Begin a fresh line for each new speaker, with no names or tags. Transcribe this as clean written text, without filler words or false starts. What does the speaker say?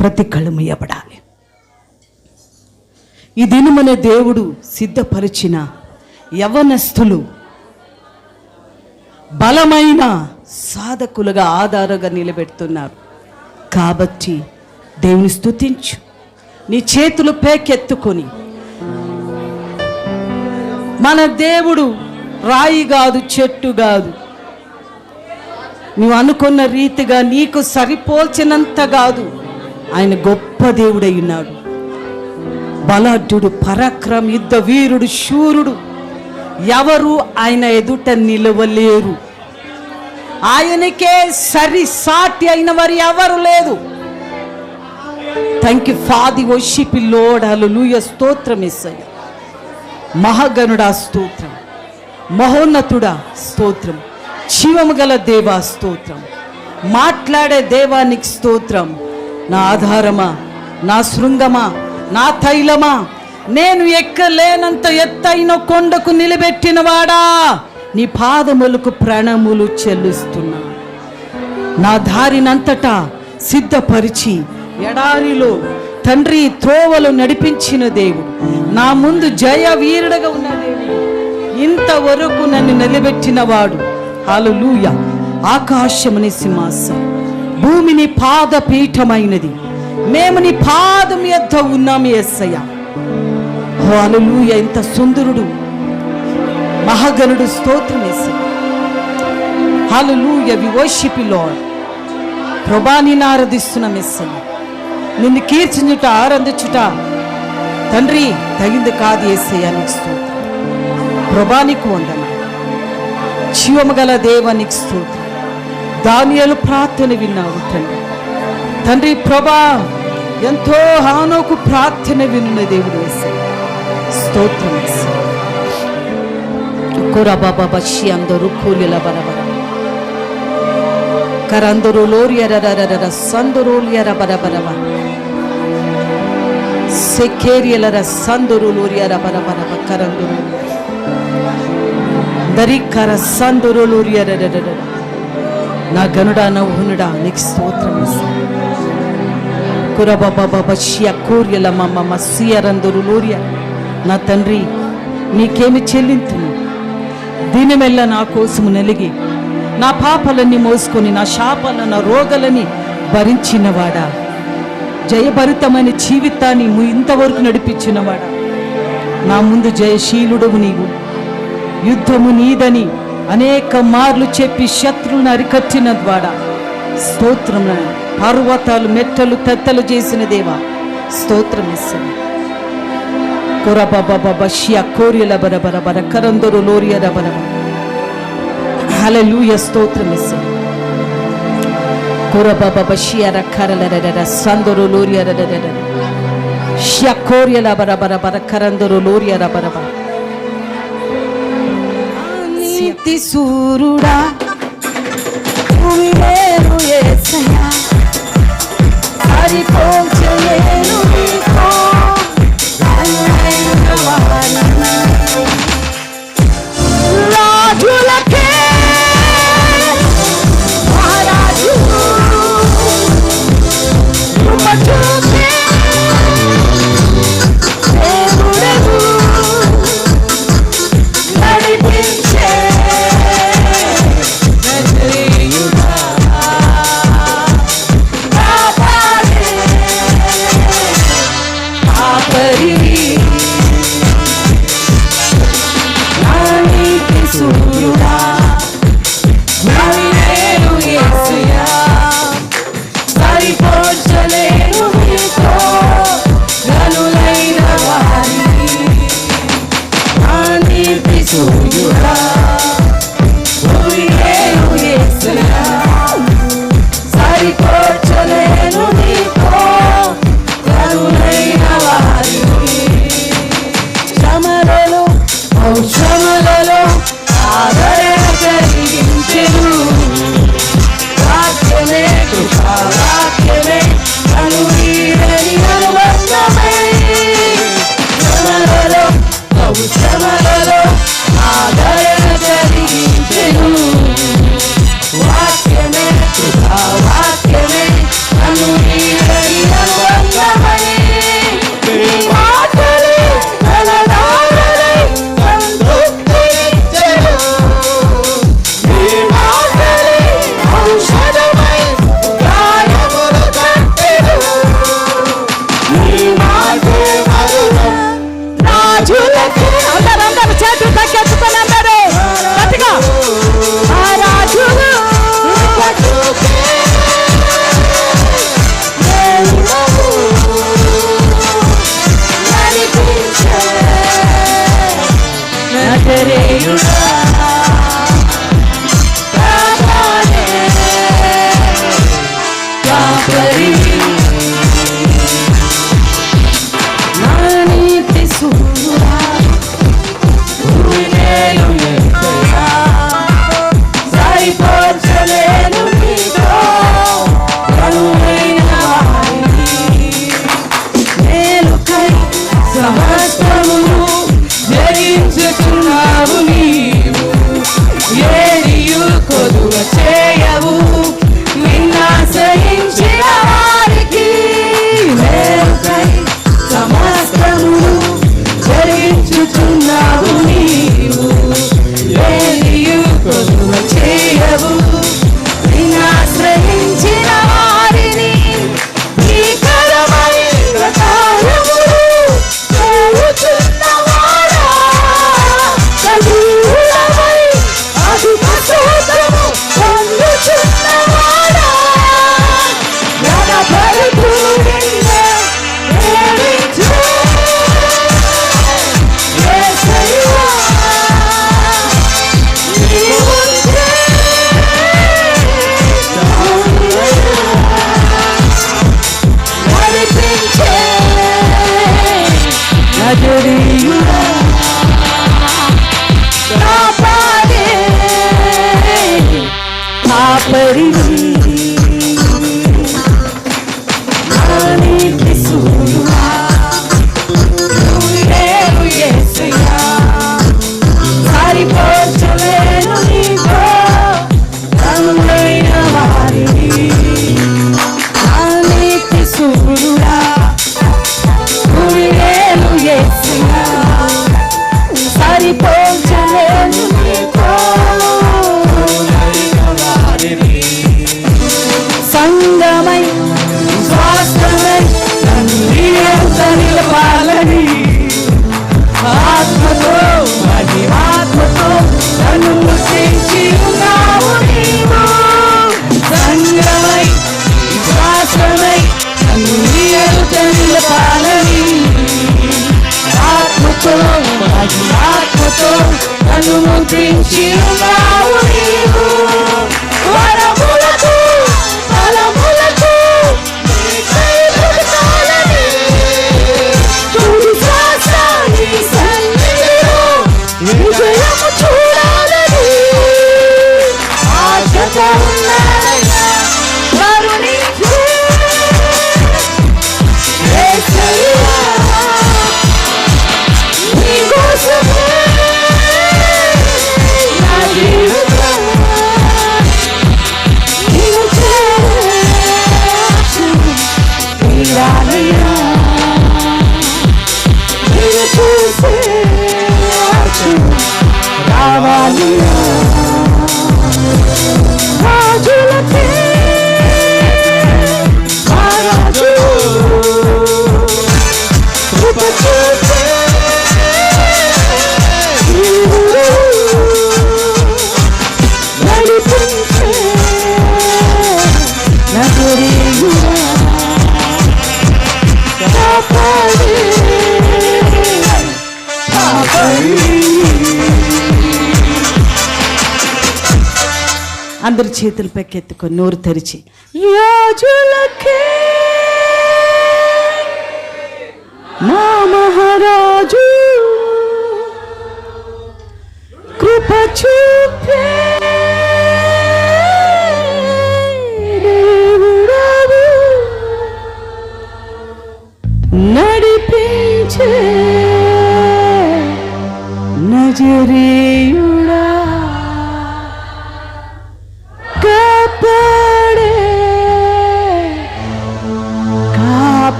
ప్రతి కళ్ళు మూయబడాలి. ఈ దినమనే దేవుడు సిద్ధపరిచిన యవ్వనస్తులు బలమైన సాధకులుగా ఆధారంగా నిలబెడుతున్నారు. కాబట్టి దేవుని స్తుతించు. నీ చేతులు పేకెత్తుకొని, మన దేవుడు రాయి కాదు, చెట్టు కాదు, నువ్వు అనుకున్న రీతిగా నీకు సరిపోల్చినంత కాదు. ఆయన గొప్ప దేవుడై ఉన్నాడు. బలాఢ్యుడు, పరాక్రమ, యుద్ధ వీరుడు, శూరుడు. ఎవరు ఆయన ఎదుట నిలవలేరు. ఆయనకే సరి సాటి అయిన వారు ఎవరు లేదు. Thank you Father, worship you Lord, hallelujah. స్తోత్రం యేసయ్యా. మహాగణుడా స్తోత్రం, మహోన్నతుడా స్తోత్రం, జీవము గల దేవా స్తోత్రం, మాట్లాడే దేవానికి స్తోత్రం. నా ఆధారమా, నా శృంగమా, నా తైలమా, నేను ఎక్కలేనంత ఎత్తైన కొండకు నిలబెట్టిన వాడా, నీ పాదములకు ప్రణములు చెల్లిస్తున్నా. నా దారినంతటా సిద్ధపరిచి ఎడారిలో తండ్రి త్రోవలు నడిపించిన దేవుడు, నా ముందు జయ వీరుడుగా ఉన్న దేవుడు, ఇంతవరకు నన్ను నిలబెట్టిన వాడు. హల్లెలూయా. ఆకాశముని సింహాసనం, భూమిని పాదపీఠమైనది, మేము నీ పాదం యొద్ద ఉన్నాము యేసయ్యా. హల్లెలూయా. ఇంత సుందరుడు, మహాగణుడు, స్తోత్రం యేసయ్యా. Hallelujah. We worship you Lord. ప్రభువా, నిన్ను ఆరాధిస్తున్నాం యేసయ్యా. నిన్ను కీర్తించుట, ఆరాధించుట తండ్రి తగింది కాదు యేసయ్యా. నీకు స్తోత్రం. ప్రభువా, నీకు వందనాలు. జీవము గల దేవానికి స్తోత్రం. దానియేలు ప్రార్థన విన్నావు తండ్రి. తండ్రి ప్రభువా, ఎంతో హానోకు ప్రార్థన విన్న దేవుడు యేసయ్యా. స్తోత్రం యేసయ్యా. కొరబాబా బషి అందరూ కూలిల బరబర కరందరు లోరియరరర సందరులియర బరబరవ సెకేరియలర సందరు లోరియర బరబరవ కరందరు దరికర సందరు లోరియరరర. నా గనుడా, నవ్వునుడా, నీకు స్తోత్రం యేసయ్యా. కురబాబా బషియ కూరియల మమ్మ సియరందరు లోరియ. నా తండ్రి, నీకేమి చెల్లింతును? దీనమెల్ల నా కోసము నలిగి నా పాపలన్నీ మోసుకొని నా శాపాలను, నా రోగాలని భరించినవాడా, జయభరితమైన జీవితాన్ని ఇంతవరకు నడిపించినవాడా, నా ముందు జయశీలుడవు నీవు. యుద్ధము నీదని అనేక మార్లు చెప్పి శత్రువులను అరికట్టిన వాడా, స్తోత్రం. పర్వతాలు మెట్టలు తెత్తలు చేసిన దేవా, స్తోత్రం యేసయ్యా. కొరబాబా కోరియల బరబర కరందరు లోరియల బరబర. హల్లెలూయా. స్తోత్రం యేసయ్యా. కొరబాబా బషియర కరలరర సందరు లోరియరరర షకోరియల బరబర కరందరు లోరియల బరబర. నీతి సూరుడా, భూమిలో యేసయ్యా, హరిపోచలేను నీకో రాజులకే మహారాజు చూపే దేవుడవు, నడిపించే నజరేయుడా, కాపాడే కాపరి, సూర్యుడా, నేను యేసయ్యా, సరిపోల్చలేను నీతో గనులైన వారిని. నా నీతి సూర్యుడా, నేను యేసయ్యా, సరిపోల్చలేను నీతో గనులైన వారిని. శ్రమలలో ఔషధలలో ఆదరణ కలిగించెను, వాక్యమే కృపా వాక్యమే కను సూర్యుడా సూర్యుడేలు యేసయ్యా సరిపోల్చలేను నీతో సంగమై స్వాస్థమై నన్ను నీయంత నిలపాలని ఆత్మతో మహిమాత్మతో నన్ను ముట్టించి ఉన్నావు నీవు సంగమై స్వాస్థమై నన్ను నీయంత నిలపాలని ఆత్మతో మహిమాత్మతో నన్ను ముట్టించి ఉన్నావు నీవు వరములకు ఫలములకు నీకై బ్రతకాలని తుది శ్వాస నీ సన్నిధిలో విజయము చూడాలని ఆశతో ఉన్నానయ్యా కరుణించు యేసయ్యా నీ కోసమే నా జీవితం నీవు చేర్చు తీరాలయ్యా నీవు చూసేర్చు రావాలయ్యా రాజులకే మహారాజు కృప చూపే నీవు నడిపించే నజరేయుడా కాపాడే అందరి చేతులు పెక్కెత్తుకొని నోరు తెరిచి యాజులకే నా మహారాజు కృప చూపే దేవుడవు నడిపించే నజరేయుడా